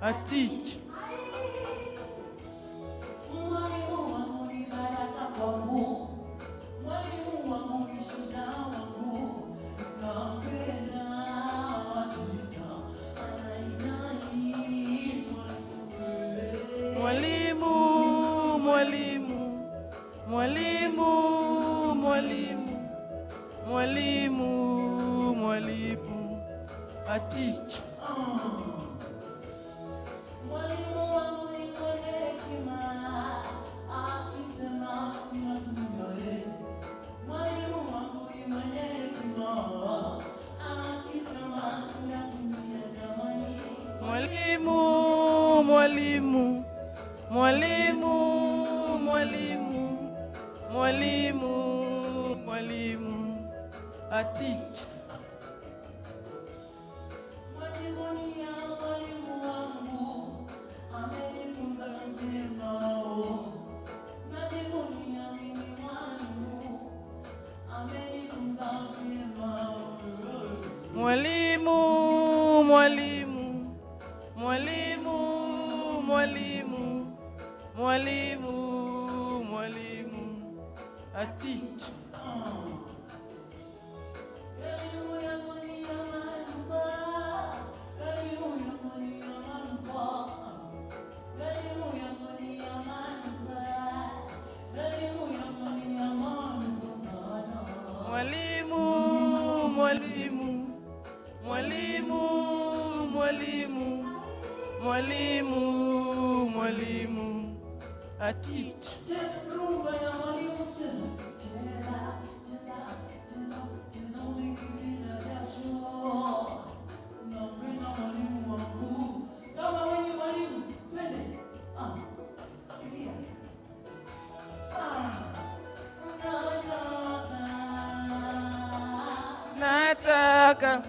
a teacher. Mwalimu wangu ni baraka kwangu, mwalimu wangu ni shujaa wangu, nampenda teacher, anahitaji mwalimu, mwalimu, mwalimu, mwalimu, mwalimu, mwalimu, a teacher. Mwalimu wangu ni mwenye hekima, akisema ninatumia. Mwalimu wangu ni mwenye hekima, akisema ninatumia jamani. Mwalimu, mwalimu, mwalimu, mwalimu, mwalimu, mwalimu, a teacher. Mwalimu, mwalimu, mwalimu, mwalimu, mwalimu, mwalimu, a teacher. Elimu yako ni ya manufaa, elimu yako ni ya manufaa, elimu yako ni ya manufaa, elimu yako ni ya manufaa sana. Mwalimu, mwalimu, mwalimu, mwalimu, mwalimu, mwalimu, a teacher. Rumba ya mwalimu cheza, cheza, cheza, cheza, cheza muziki bila jasho. Nampenda mwalimu wangu, kama wewe ni mwalimu, twende. Sikia. Nataka